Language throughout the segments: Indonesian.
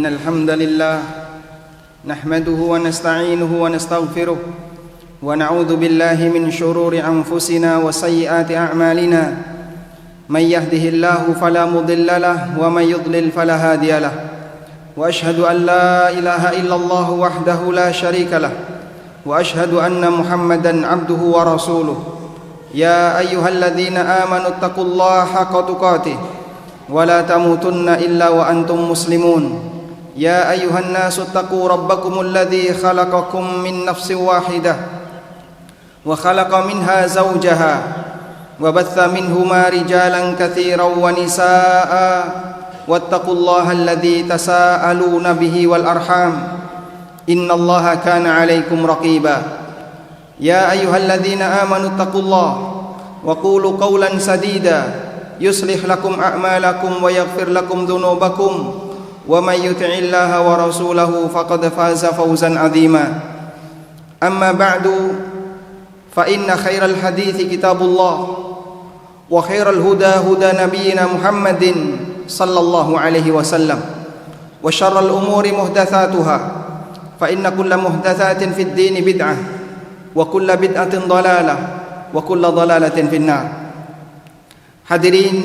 إن الحمد لله نحمده ونستعينه ونستغفره ونعوذ بالله من شرور أنفسنا وسيئات أعمالنا من يهده الله فلا مضل له ومن يضلل فلا هادي له وأشهد أن لا إله إلا الله وحده لا شريك له وأشهد أن محمدا عبده ورسوله يا أيها الذين آمنوا اتقوا الله حق تقاته ولا تموتن إلا وأنتم مسلمون يا أيها الناس اتقوا ربكم الذي خلقكم من نفس واحدة وخلق منها زوجها وبث منهما رجالا كثيرا ونساء واتقوا الله الذي تساءلون به والأرحام إن الله كان عليكم رقيبا يا أيها الذين آمنوا اتقوا الله وقولوا قولا سديدا يصلح لكم أعمالكم ويغفر لكم ذنوبكم ومن يطع الله ورسوله فقد فاز فوزا عظيما أما بعد فإن خير الحديث كتاب الله وخير الهدى هدى نبينا محمد صلى الله عليه وسلم وشر الأمور محدثاتها فإن كل محدثات في الدين بدعة وكل بدعة ضلالة وكل ضلالة في النار. Hadirin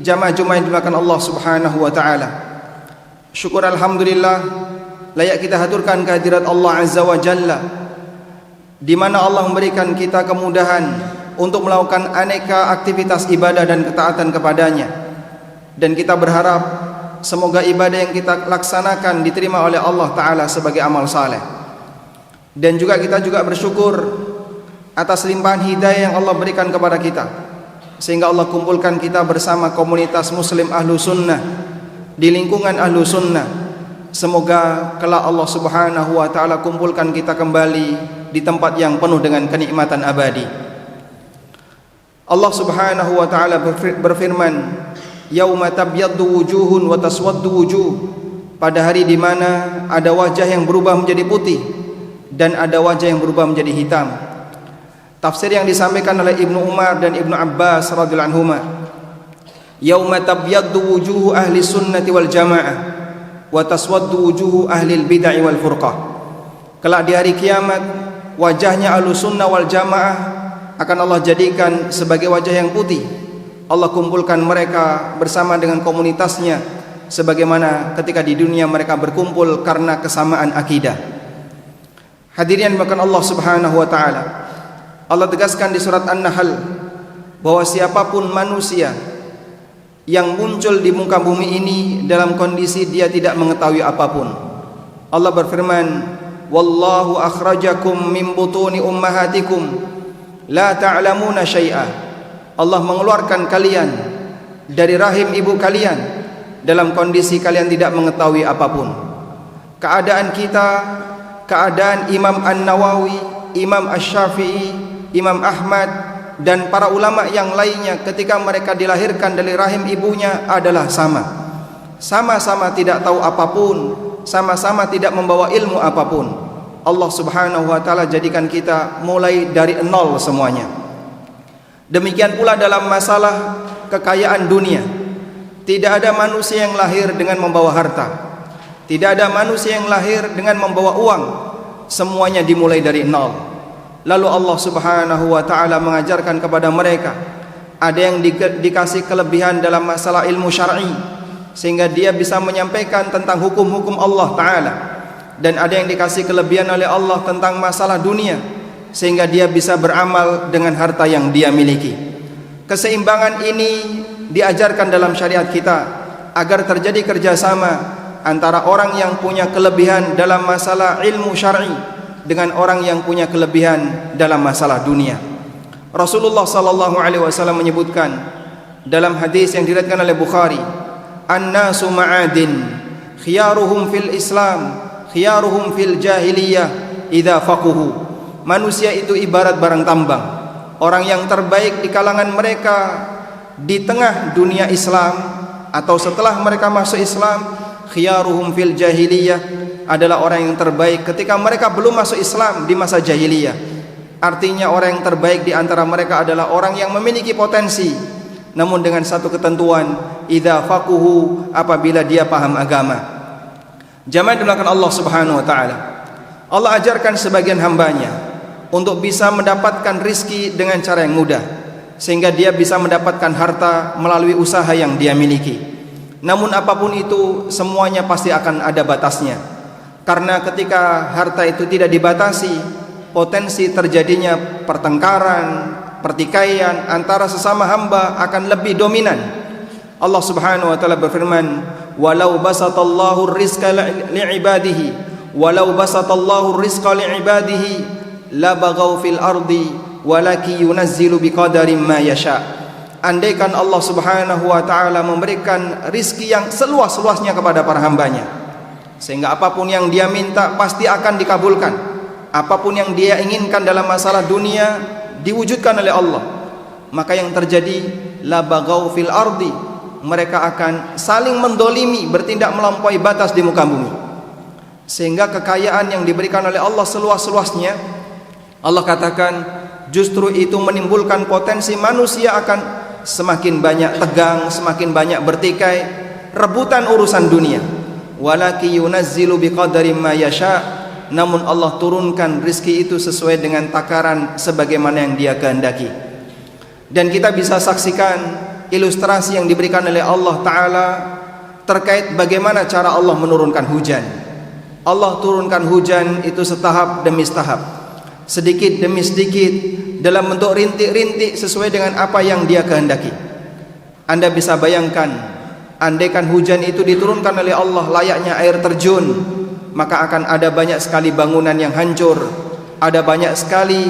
jamaah Jumat yang dimuliakan Allah Subhanahu wa taala. Syukur alhamdulillah layak kita haturkan kehadirat Allah Azza wa Jalla, di mana Allah memberikan kita kemudahan untuk melakukan aneka aktivitas ibadah dan ketaatan kepadanya. Dan kita berharap semoga ibadah yang kita laksanakan diterima oleh Allah Ta'ala sebagai amal saleh. Dan juga kita bersyukur atas limpahan hidayah yang Allah berikan kepada kita, sehingga Allah kumpulkan kita bersama komunitas muslim ahlu sunnah di lingkungan ahlu sunnah. Semoga kelak Allah Subhanahu wa ta'ala kumpulkan kita kembali di tempat yang penuh dengan kenikmatan abadi. Allah Subhanahu wa ta'ala berfirman, yauma tabyaddu wujuhun wa taswaddu wujuh, pada hari di mana ada wajah yang berubah menjadi putih dan ada wajah yang berubah menjadi hitam. Tafsir yang disampaikan oleh Ibnu Umar dan Ibnu Abbas radhiyallahu anhuma, yauma tabyaddu wujuhu ahli sunnati wal jamaah wa taswaddu wujuhu ahli bid'ah wal furqah. Kelak di hari kiamat wajahnya ahlu sunnah wal jamaah akan Allah jadikan sebagai wajah yang putih. Allah kumpulkan mereka bersama dengan komunitasnya, sebagaimana ketika di dunia mereka berkumpul karena kesamaan akidah. Hadirin bahkan Allah Subhanahu wa ta'ala, Allah tegaskan di surat An-Nahl bahwa siapapun manusia yang muncul di muka bumi ini dalam kondisi dia tidak mengetahui apapun. Allah berfirman, wallahu akhrajakum min butuni ummahatikum la ta'lamuna syai'a. Allah mengeluarkan kalian dari rahim ibu kalian dalam kondisi kalian tidak mengetahui apapun. Keadaan kita, keadaan Imam An-Nawawi, Imam Asy-Syafi'i, Imam Ahmad dan para ulama yang lainnya ketika mereka dilahirkan dari rahim ibunya adalah sama. Sama-sama tidak tahu apapun, sama-sama tidak membawa ilmu apapun. Allah Subhanahu wa ta'ala jadikan kita mulai dari nol semuanya. Demikian pula dalam masalah kekayaan dunia, tidak ada manusia yang lahir dengan membawa harta, tidak ada manusia yang lahir dengan membawa uang. Semuanya dimulai dari nol. Lalu Allah Subhanahu wa ta'ala mengajarkan kepada mereka, ada yang dikasih kelebihan dalam masalah ilmu syar'i sehingga dia bisa menyampaikan tentang hukum-hukum Allah Ta'ala, dan ada yang dikasih kelebihan oleh Allah tentang masalah dunia sehingga dia bisa beramal dengan harta yang dia miliki. Keseimbangan ini diajarkan dalam syariat kita agar terjadi kerjasama antara orang yang punya kelebihan dalam masalah ilmu syar'i dengan orang yang punya kelebihan dalam masalah dunia. Rasulullah sallallahu alaihi wasallam menyebutkan dalam hadis yang diriwayatkan oleh Bukhari, an-nasu ma'adin khiyaruhum fil Islam khiyaruhum fil jahiliyah idza faquhu. Manusia itu ibarat barang tambang. Orang yang terbaik di kalangan mereka di tengah dunia Islam atau setelah mereka masuk Islam, khiyaruhum fil jahiliyah adalah orang yang terbaik ketika mereka belum masuk Islam di masa jahiliyah. Artinya orang yang terbaik di antara mereka adalah orang yang memiliki potensi, namun dengan satu ketentuan, idza faquhu, apabila dia paham agama. Jamaah dimulakan Allah Subhanahu wa taala. Allah ajarkan sebagian hambanya untuk bisa mendapatkan rizki dengan cara yang mudah, sehingga dia bisa mendapatkan harta melalui usaha yang dia miliki. Namun apapun itu semuanya pasti akan ada batasnya. Karena ketika harta itu tidak dibatasi, potensi terjadinya pertengkaran, pertikaian antara sesama hamba akan lebih dominan. Allah Subhanahu wa taala berfirman, "Walau basatallahu rizqa li'ibadihi, walau basatallahu rizqa li'ibadihi labaghaw fil ardi walaki yunazzilu biqadarin ma yasha." Andaikan Allah Subhanahu wa taala memberikan rizki yang seluas-luasnya kepada para hambanya, sehingga apapun yang dia minta pasti akan dikabulkan. Apapun yang dia inginkan dalam masalah dunia diwujudkan oleh Allah. Maka yang terjadi labaghaw fil ardi, mereka akan saling mendolimi, bertindak melampaui batas di muka bumi. Sehingga kekayaan yang diberikan oleh Allah seluas-luasnya, Allah katakan justru itu menimbulkan potensi manusia akan semakin banyak tegang, semakin banyak bertikai, rebutan urusan dunia. Walaki yunazzilu biqadarin ma yasha, namun Allah turunkan rizki itu sesuai dengan takaran sebagaimana yang dia kehendaki. Dan kita bisa saksikan ilustrasi yang diberikan oleh Allah Ta'ala terkait bagaimana cara Allah menurunkan hujan. Allah turunkan hujan itu setahap demi setahap, sedikit demi sedikit, dalam bentuk rintik-rintik sesuai dengan apa yang dia kehendaki. Anda bisa bayangkan, andaikan hujan itu diturunkan oleh Allah layaknya air terjun, maka akan ada banyak sekali bangunan yang hancur, ada banyak sekali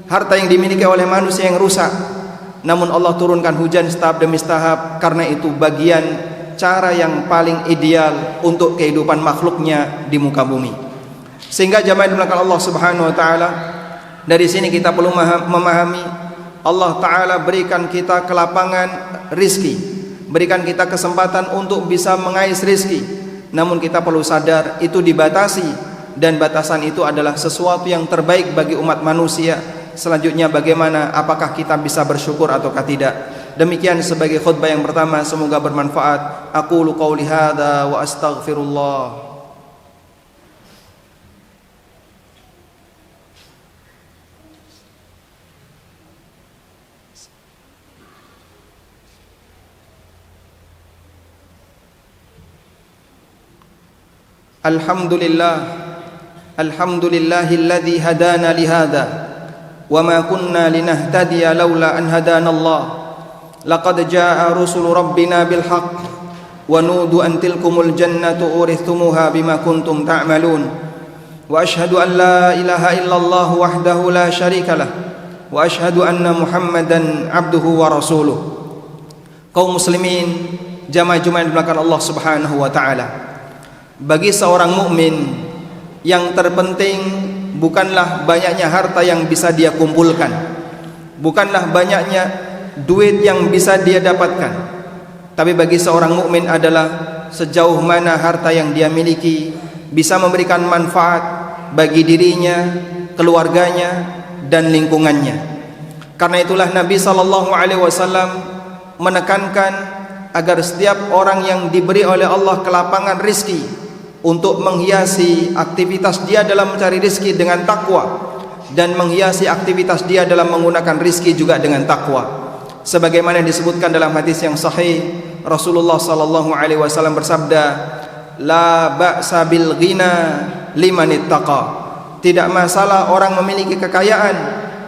harta yang dimiliki oleh manusia yang rusak. Namun Allah turunkan hujan setahap demi setahap, karena itu bagian cara yang paling ideal untuk kehidupan makhluknya di muka bumi. Sehingga jamaah dimulakan Allah Subhanahu wa taala, dari sini kita perlu memahami Allah Ta'ala berikan kita kelapangan rizki, berikan kita kesempatan untuk bisa mengais rizki. Namun kita perlu sadar itu dibatasi, dan batasan itu adalah sesuatu yang terbaik bagi umat manusia. Selanjutnya bagaimana, apakah kita bisa bersyukur ataukah tidak. Demikian sebagai khutbah yang pertama, semoga bermanfaat. Aqulu qauli hadza wa astaghfirullah. Alhamdulillah, alhamdulillahilladzi hadana lihada wa ma kunna linahtadiya laula an hadanallah. Laqad jaa rusul rabbina bil haqq wa nudu an tilkumul jannatu urithumuha bima kuntum ta'malun. Wa ashhadu an la ilaha illallah wahdahu la syarika lah, wa ashhadu anna Muhammadan abduhu wa rasuluh. Kaum muslimin, jamaah Jumat di belakang Allah Subhanahu wa taala, bagi seorang mukmin yang terpenting bukanlah banyaknya harta yang bisa dia kumpulkan, bukanlah banyaknya duit yang bisa dia dapatkan, tapi bagi seorang mukmin adalah sejauh mana harta yang dia miliki bisa memberikan manfaat bagi dirinya, keluarganya, dan lingkungannya. Karena itulah Nabi SAW menekankan agar setiap orang yang diberi oleh Allah kelapangan rizki untuk menghiasi aktivitas dia dalam mencari rizki dengan takwa, dan menghiasi aktivitas dia dalam menggunakan rizki juga dengan takwa. Sebagaimana disebutkan dalam hadis yang sahih, Rasulullah SAW bersabda, la ba'sa bil ghina liman ittaqa. Tidak masalah orang memiliki kekayaan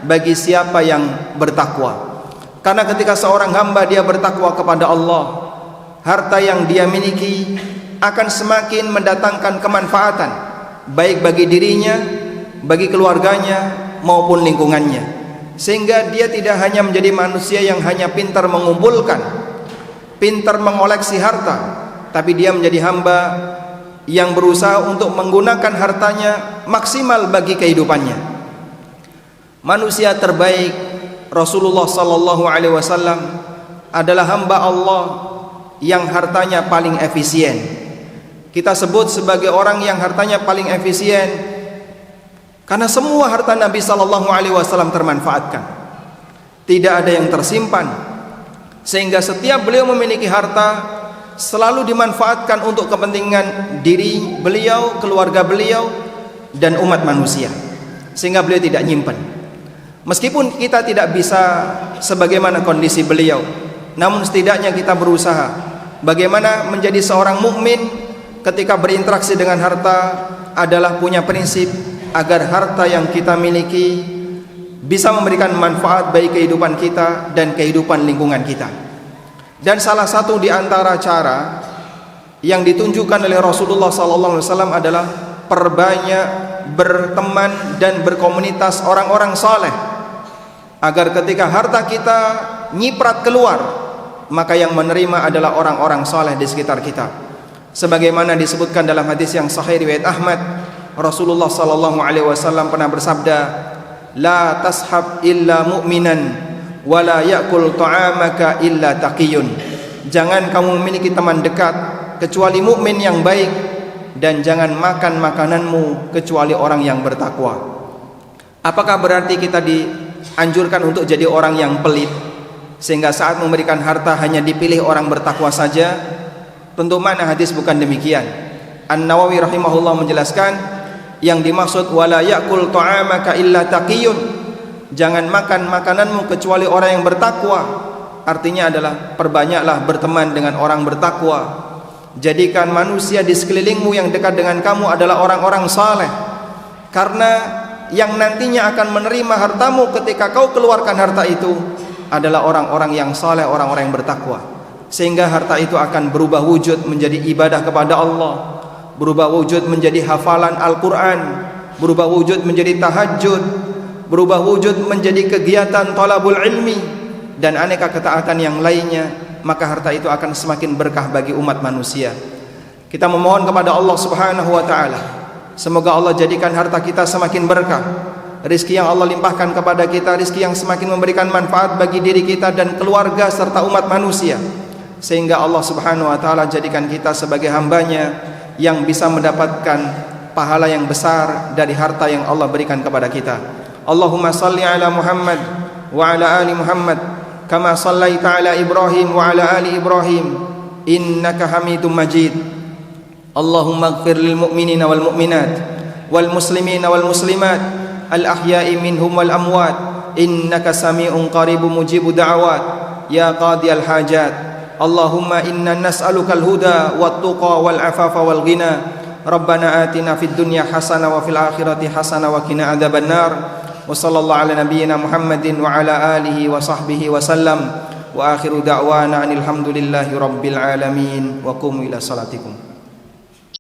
bagi siapa yang bertakwa. Karena ketika seorang hamba dia bertakwa kepada Allah, harta yang dia miliki akan semakin mendatangkan kemanfaatan baik bagi dirinya, bagi keluarganya, maupun lingkungannya. Sehingga dia tidak hanya menjadi manusia yang hanya pintar mengumpulkan, pintar mengoleksi harta, tapi dia menjadi hamba yang berusaha untuk menggunakan hartanya maksimal bagi kehidupannya. Manusia terbaik Rasulullah SAW adalah hamba Allah yang hartanya paling efisien. Kita sebut sebagai orang yang hartanya paling efisien karena semua harta Nabi SAW termanfaatkan, tidak ada yang tersimpan. Sehingga setiap beliau memiliki harta, selalu dimanfaatkan untuk kepentingan diri beliau, keluarga beliau, dan umat manusia, sehingga beliau tidak nyimpen. Meskipun kita tidak bisa sebagaimana kondisi beliau, namun setidaknya kita berusaha bagaimana menjadi seorang mukmin ketika berinteraksi dengan harta adalah punya prinsip agar harta yang kita miliki bisa memberikan manfaat bagi kehidupan kita dan kehidupan lingkungan kita. Dan salah satu di antara cara yang ditunjukkan oleh Rasulullah SAW adalah perbanyak berteman dan berkomunitas orang-orang saleh, agar ketika harta kita nyiprat keluar, maka yang menerima adalah orang-orang saleh di sekitar kita. Sebagaimana disebutkan dalam hadis yang sahih riwayat Ahmad, Rasulullah SAW pernah bersabda, la tashab illa mu'minan wala ya'kul ta'amaka illa taqiyun. Jangan kamu memiliki teman dekat kecuali mukmin yang baik, dan jangan makan makananmu kecuali orang yang bertakwa. Apakah berarti kita dianjurkan untuk jadi orang yang pelit, sehingga saat memberikan harta hanya dipilih orang bertakwa saja? Tentu mana hadis bukan demikian. An-Nawawi rahimahullah menjelaskan, yang dimaksud wala ya'kul ta'amaka illa taqiyun, jangan makan makananmu kecuali orang yang bertakwa, artinya adalah perbanyaklah berteman dengan orang bertakwa. Jadikan manusia di sekelilingmu yang dekat dengan kamu adalah orang-orang saleh, karena yang nantinya akan menerima hartamu ketika kau keluarkan harta itu adalah orang-orang yang saleh, orang-orang yang bertakwa. Sehingga harta itu akan berubah wujud menjadi ibadah kepada Allah, berubah wujud menjadi hafalan Al-Quran, berubah wujud menjadi tahajud, berubah wujud menjadi kegiatan talabul ilmi, dan aneka ketaatan yang lainnya. Maka harta itu akan semakin berkah bagi umat manusia. Kita memohon kepada Allah Subhanahu wa ta'ala, semoga Allah jadikan harta kita semakin berkah, rizki yang Allah limpahkan kepada kita, rizki yang semakin memberikan manfaat bagi diri kita dan keluarga serta umat manusia, sehingga Allah Subhanahu wa ta'ala jadikan kita sebagai hambanya yang bisa mendapatkan pahala yang besar dari harta yang Allah berikan kepada kita. Allahumma salli ala Muhammad wa ala ali Muhammad kama sallaita ala Ibrahim wa ala ali Ibrahim innaka Hamidum Majid. Allahumma ighfir lil mu'minina wal mu'minat wal muslimina wal muslimat al ahya'i minhum wal amwat innaka sami'un qaribun mujibud da'awat ya qadiyal hajat. Allahumma inna nas'aluka al huda wat tuqa wal afafa wal ghina. Rabbana atina fid dunya hasanah wa fil akhirati hasanah wa qina adzabannar. Wa sallallahu ala nabiyyina Muhammadin wa ala alihi wa sahbihi wa sallam. Wa akhiru da'wana anil hamdulillahi rabbil alamin. Wa qumu ila salatikum.